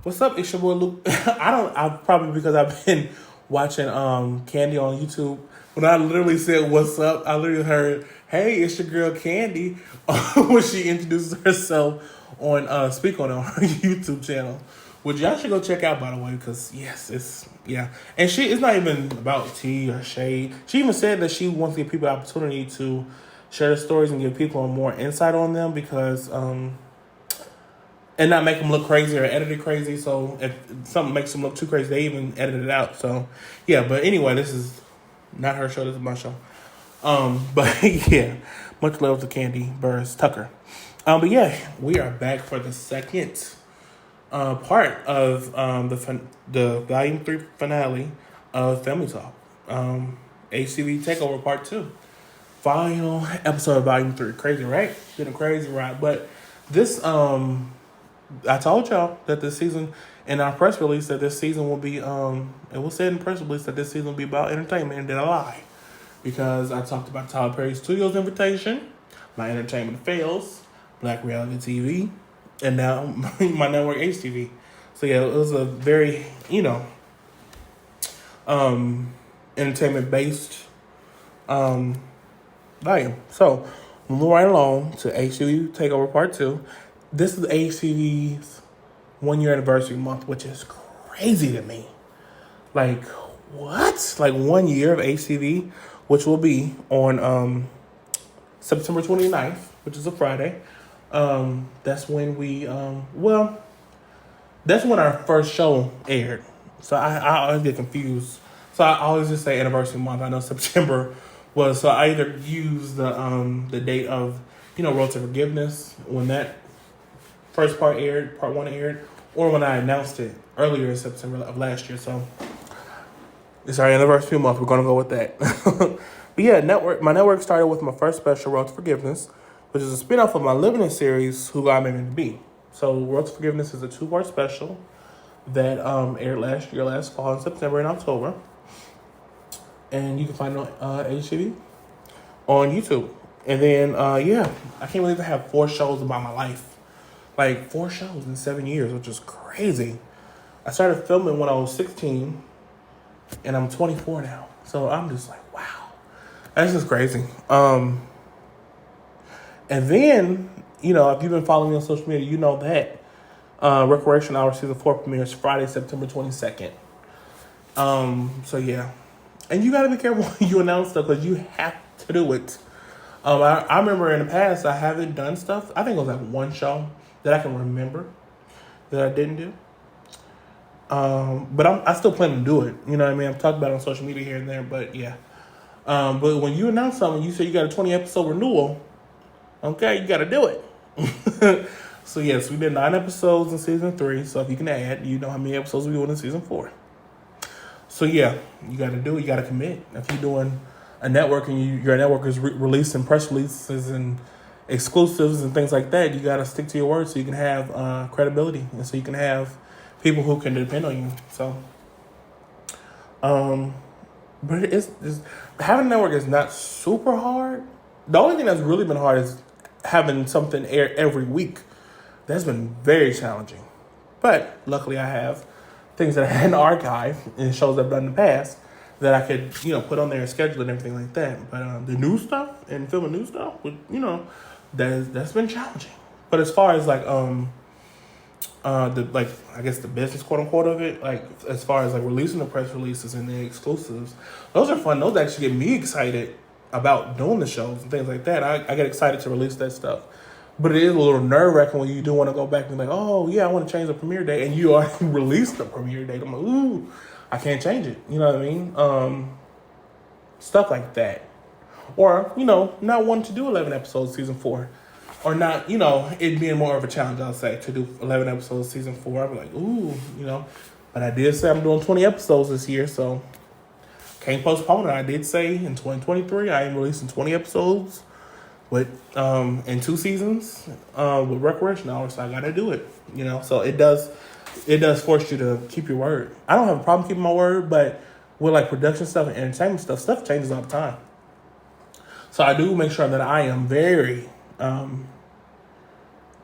What's up? It's your boy Luke. I probably because I've been watching Candy on YouTube. When I literally said "What's up," I literally heard, "Hey, it's your girl Candy," when she introduces herself on speak on her YouTube channel, which y'all should go check out, by the way, because yes, and it's not even about tea or shade. She even said that she wants to give people the opportunity to share their stories and give people more insight on them because and not make them look crazy or edit it crazy. So if something makes them look too crazy, they even edit it out. So yeah, but anyway, this is not her show. This is my show. But yeah, much love to Candy Burris Tucker. But yeah, we are back for the second part of the Volume 3 finale of Family Talk. HTV Takeover Part 2. Final episode of Volume 3. Crazy, right? Been a crazy ride. But this I told y'all that this season, in our press release, that this season will be, it was said in the press release that this season will be about entertainment, and then I lie. Because I talked about Tyler Perry Studios' invitation, my entertainment fails, Black Reality TV, and now my network HTV. So yeah, it was a very, entertainment-based volume. So, moving right along to HTV Takeover Part 2. This is HTV's 1 year anniversary month, which is crazy to me. Like, what? Like 1 year of HTV, which will be on September 29th, which is a Friday. That's when that's when our first show aired. So I always get confused. So I always just say anniversary month. I know September was, so I either use the date of, Road to Forgiveness, when that first part 1 aired, or when I announced it earlier in September of last year. So it's our anniversary month. We're gonna go with that. But yeah, my network started with my first special, Road to Forgiveness, which is a spinoff of my Living In series, Who God Made Me to Be. So Road to Forgiveness is a 2-part special that aired last fall in September and October. And you can find it on HTV on YouTube. And then, I can't believe I have 4 shows about my life. Like 4 shows in 7 years, which is crazy. I started filming when I was 16, and I'm 24 now. So I'm just like, wow, that's just crazy. And then, if you've been following me on social media, you know that Recreation Hour Season 4 premieres Friday, September 22nd. So yeah. And you gotta be careful when you announce stuff, because you have to do it. I remember in the past, I haven't done stuff. I think it was like 1 show that I can remember that I didn't do. But I still plan to do it. You know what I mean? I've talked about it on social media here and there, but yeah. But when you announce something, you say you got a 20 episode renewal, okay, you got to do it. So yes, we did 9 episodes in season 3. So if you can add, you know how many episodes we doing in season 4. So yeah, you got to do it. You got to commit. If you're doing a network and your network is releasing press releases and exclusives and things like that, you got to stick to your word so you can have credibility, and so you can have people who can depend on you. So, but it's having a network is not super hard. The only thing that's really been hard is having something air every week. That's been very challenging. But luckily I have things that I had in the archive and shows I've done in the past that I could, put on there and schedule and everything like that. But the new stuff and filming new stuff, that's been challenging. But as far as the business quote unquote of it, like as far as like releasing the press releases and the exclusives, those are fun. Those actually get me excited about doing the shows and things like that. I get excited to release that stuff. But it is a little nerve-wracking when you do want to go back and be like, oh yeah, I want to change the premiere date, and you already released the premiere date. I'm like, ooh, I can't change it. You know what I mean? Stuff like that. Or, not wanting to do 11 episodes season 4. Or not, it being more of a challenge, I'll say, to do 11 episodes season 4. I'm like, ooh, But I did say I'm doing 20 episodes this year, so can't postpone it. I did say in 2023 I am releasing 20 episodes with in 2 seasons with Recreation Hour, so I gotta do it. So it does force you to keep your word. I don't have a problem keeping my word, but with like production stuff and entertainment stuff changes all the time. So I do make sure that I am very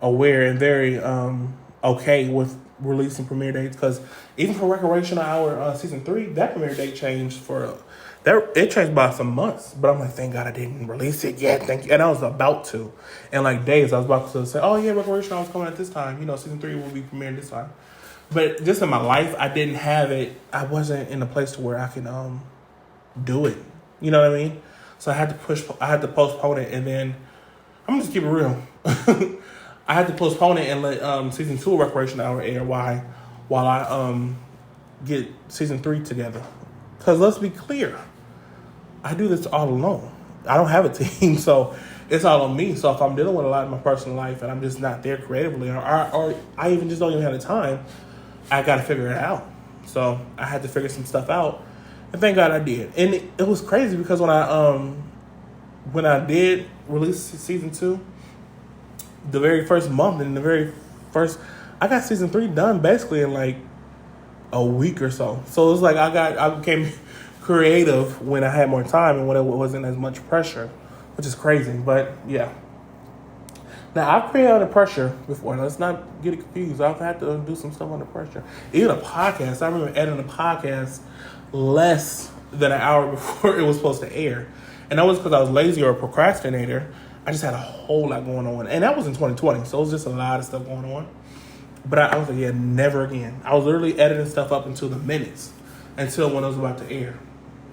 aware and very okay with releasing premiere dates, because even for Recreational Hour season 3, that premiere date changed it changed by some months. But I'm like, thank God I didn't release it yet. Thank you. And I was about to, and like days I was about to say, oh yeah, Recreational Hour is coming at this time. Season 3 will be premiering this time. But just in my life, I didn't have it. I wasn't in a place to where I can do it. You know what I mean? So I had to postpone it, and then I'm gonna just keep it real. I had to postpone it and let season 2 of Recreation Hour air while I get season 3 together. Because let's be clear, I do this all alone. I don't have a team, so it's all on me. So if I'm dealing with a lot in my personal life and I'm just not there creatively, or I even just don't even have the time, I got to figure it out. So I had to figure some stuff out, and thank God I did. And it was crazy because when I did release season 2, the very first month and I got season 3 done basically in like a week or so. So it was like I became creative when I had more time and when it wasn't as much pressure, which is crazy. But yeah. Now, I've created under pressure before. Let's not get it confused. I've had to do some stuff under pressure. Even a podcast. I remember editing a podcast less than an hour before it was supposed to air. And that was because I was lazy or a procrastinator. I just had a whole lot going on. And that was in 2020. So it was just a lot of stuff going on. But I was like, yeah, never again. I was literally editing stuff up until the minutes. Until when it was about to air.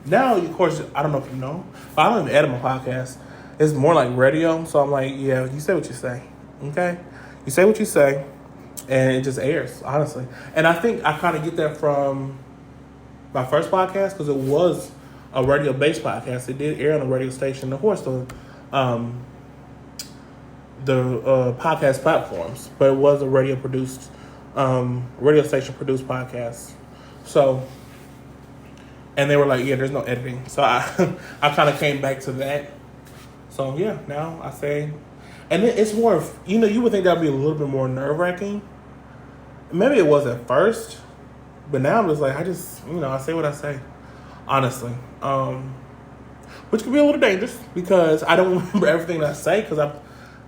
Now, of course, I don't know if you know. But I don't even edit my podcast. It's more like radio, so I'm like, yeah, you say what you say, okay? You say what you say, and it just airs, honestly. And I think I kind of get that from my first podcast, because it was a radio-based podcast. It did air on a radio station, of course, the podcast platforms, but it was a radio station-produced podcast. So, and they were like, yeah, there's no editing. So I kind of came back to that. So, yeah, now I say, and it's more, you would think that would be a little bit more nerve-wracking. Maybe it was at first, but now I'm just like, I say what I say, honestly. Which could be a little dangerous because I don't remember everything that I say because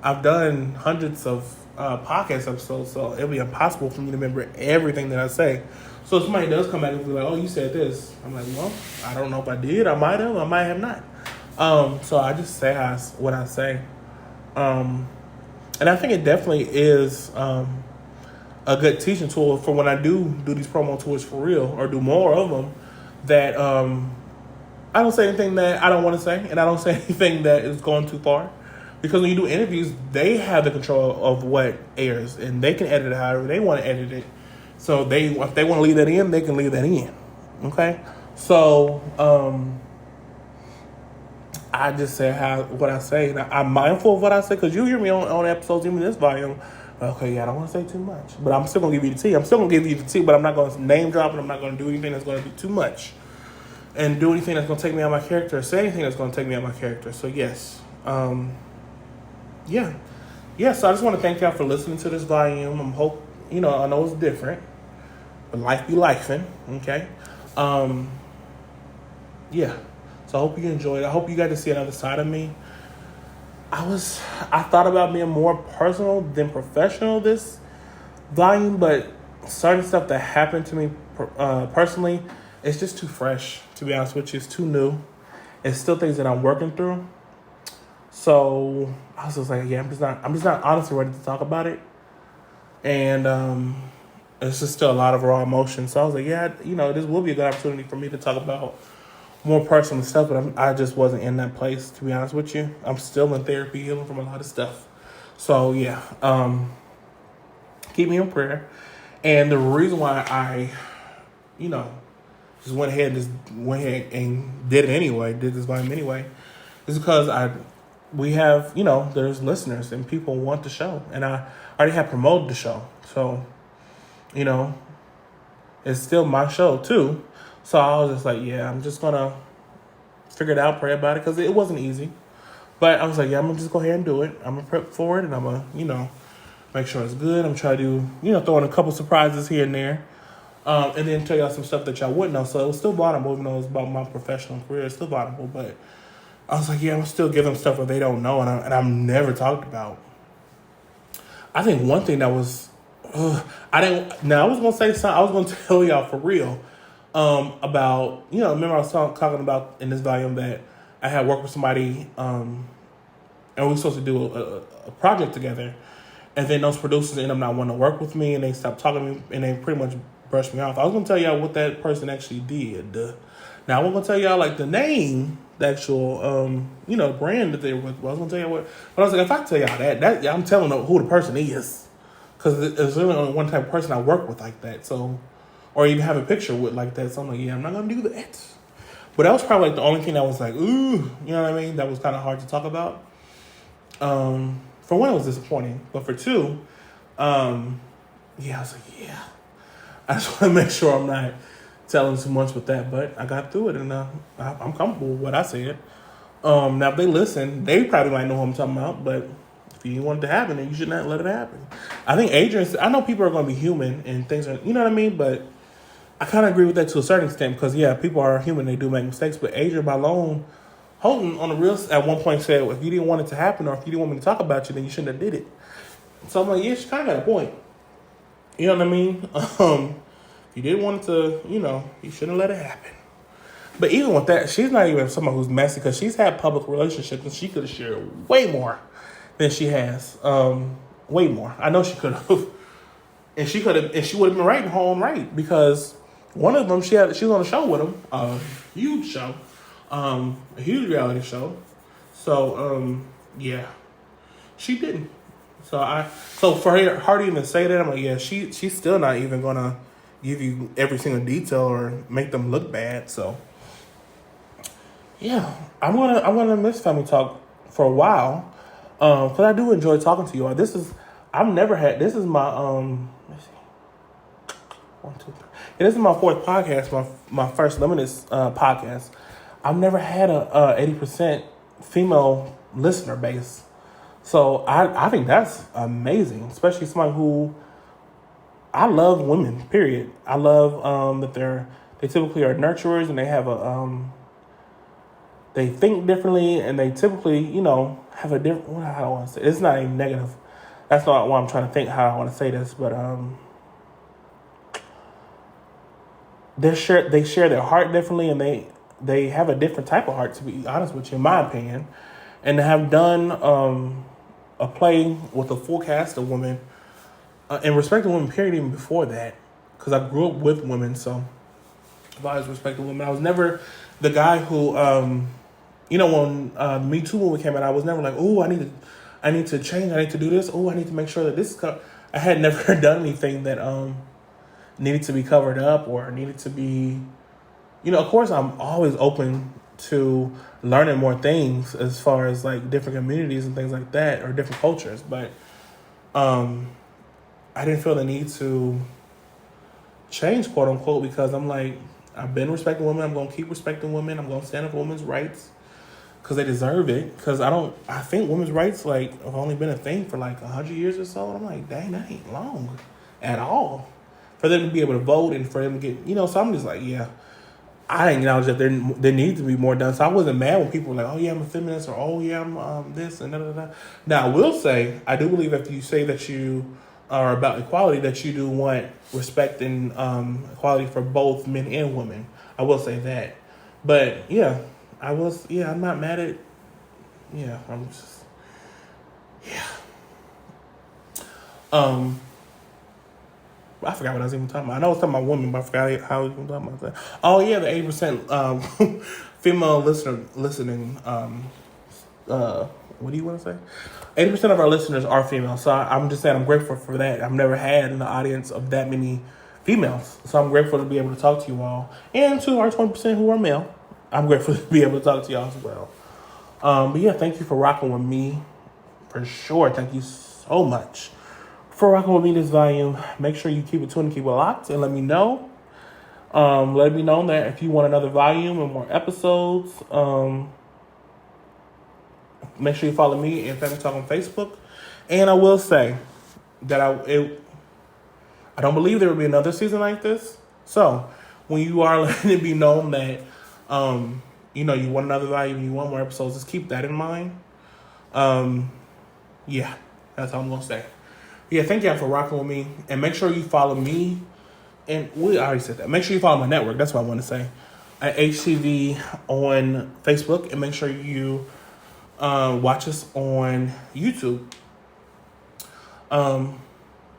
I've done hundreds of podcast episodes, so it'll be impossible for me to remember everything that I say. So if somebody does come back and be like, oh, you said this, I'm like, well, I don't know if I did. I might have not. So I just say what I say. And I think it definitely is a good teaching tool for when I do these promo tours for real or do more of them, that I don't say anything that I don't want to say, and I don't say anything that is going too far. Because when you do interviews, they have the control of what airs, and they can edit it however they want to edit it. So if they want to leave that in, they can leave that in. Okay? So I just say what I say. And I'm mindful of what I say, because you hear me on episodes, even this volume. Okay, yeah, I don't want to say too much. But I'm still going to give you the tea. But I'm not going to name drop, and I'm not going to do anything that's going to be too much. And do anything that's going to take me out of my character, or say anything that's going to take me out of my character. So, yes. Yeah, so I just want to thank y'all for listening to this volume. I know it's different, but life be lifing, okay? Yeah, so I hope you enjoyed it. I hope you got to see another side of me. I thought about being more personal than professional this volume, but certain stuff that happened to me personally, it's just too fresh, to be honest with you. It's too new. It's still things that I'm working through. So I was just like, yeah, I'm just not honestly ready to talk about it. And it's just still a lot of raw emotion. So I was like, yeah, this will be a good opportunity for me to talk about more personal stuff, but I just wasn't in that place, to be honest with you. I'm still in therapy, healing from a lot of stuff. So yeah, keep me in prayer. And the reason why I, just went ahead and did it anyway, did this volume anyway, is because we have, there's listeners and people want the show. And I already have promoted the show. So, it's still my show too. So I was just like, yeah, I'm just going to figure it out, pray about it, because it wasn't easy. But I was like, yeah, I'm going to just go ahead and do it. I'm going to prep for it, and I'm going to, make sure it's good. I'm trying to, throw in a couple surprises here and there. And then tell y'all some stuff that y'all wouldn't know. So it was still vulnerable, even though it was about my professional career. It's still vulnerable, but I was like, yeah, I'm still giving them stuff that they don't know and I've never talked about. I think one thing that was I didn't. Now I was gonna say something. I was gonna tell y'all for real about Remember I was talking about in this volume that I had worked with somebody, and we were supposed to do a project together, and then those producers ended up not wanting to work with me, and they stopped talking to me, and they pretty much brushed me off. I was gonna tell y'all what that person actually did. Now I was gonna tell y'all like the name, the actual brand that they were with. I was gonna tell y'all what, but I was like, if I tell y'all that I'm telling them who the person is. Because there's really only one type of person I work with like that, so, or even have a picture with like that. So I'm like, yeah, I'm not gonna do that. But that was probably like the only thing that was like, ooh, you know what I mean? That was kind of hard to talk about. For one, it was disappointing, but for two, I was like, yeah, I just want to make sure I'm not telling too much with that. But I got through it, and I'm comfortable with what I said. Now if they listen, they probably might know who I'm talking about, but if you want it to happen, then you should not let it happen. I think I know people are going to be human and things are, you know what I mean? But I kind of agree with that to a certain extent because, yeah, people are human. They do make mistakes. But Adrian Balone, Holton, on the real, at one point said, well, if you didn't want it to happen or if you didn't want me to talk about you, then you shouldn't have did it. So I'm like, yeah, she kind of got a point. You know what I mean? If you didn't want it to, you shouldn't let it happen. But even with that, she's not even someone who's messy because she's had public relationships and she could have shared way more than she has. Way more. I know she could have. And she would have been right in her own right because one of them, she was on a show with him, a huge show, a huge reality show. So, yeah, she didn't. So for her to even say that, I'm like, yeah, she's still not even gonna give you every single detail or make them look bad. So, yeah, I'm gonna miss Family Talk for a while. Because I do enjoy talking to you all. This is my, let's see. 1, 2, 3. Yeah, this is my 4th podcast, my first Limitless podcast. I've never had a 80% female listener base. So I think that's amazing, especially someone who, I love women, period. I love that they typically are nurturers and they have they think differently and they typically, have a different, how do I want to say it? It's not even negative. That's not why I'm trying to think how I want to say this, but they share their heart differently and they have a different type of heart, to be honest with you, in my opinion. And to have done a play with a full cast of women, and respecting women, period, even before that, because I grew up with women, so I've always respected women. I was never the guy who, when Me Too movie came out, I was never like, oh, I need to change, I need to do this, oh, I need to make sure that this is I had never done anything that needed to be covered up or needed to be, of course I'm always open to learning more things as far as like different communities and things like that or different cultures, but I didn't feel the need to change, quote unquote, because I'm like, I've been respecting women, I'm going to keep respecting women, I'm going to stand up for women's rights because they deserve it, because I think women's rights like have only been a thing for like 100 years or so, and I'm like, dang, that ain't long at all for them to be able to vote and for them to get, so I'm just like, yeah, I acknowledge that there needs to be more done. So I wasn't mad when people were like, oh yeah, I'm a feminist, or oh yeah, I'm this and da. Now I will say, I do believe if you say that you are about equality, that you do want respect and equality for both men and women. I will say that. But yeah, I'm not mad at, I'm just, I forgot what I was even talking about. I know I was talking about women, but I forgot how I was even talking about that. Oh yeah, the 80% female listening. What do you want to say? 80% of our listeners are female, so I'm just saying I'm grateful for that. I've never had an audience of that many females, so I'm grateful to be able to talk to you all, and to our 20% who are male. I'm grateful to be able to talk to y'all as well. But yeah, thank you for rocking with me, for sure. Thank you so much for rocking with me this volume. Make sure you keep it tuned, keep it locked, and let me know. Let me know that if you want another volume and more episodes. Make sure you follow me and Family Talk on Facebook. And I will say that I don't believe there will be another season like this. So when you are letting it be known that you want another volume, you want more episodes, just keep that in mind. Yeah, that's all I'm gonna say. Yeah, thank y'all for rocking with me. And make sure you follow me. And we already said that. Make sure you follow my network. That's what I want to say. At HTV on Facebook. And make sure you watch us on YouTube.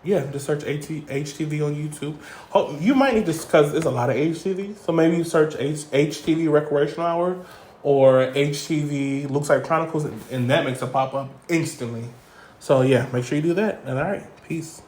Yeah, just search HTV on YouTube. You might need to, because there's a lot of HTV. So maybe you search HTV Recreational Hour or HTV Looks Like Chronicles, and that makes a pop up instantly. So yeah, make sure you do that. And all right, peace.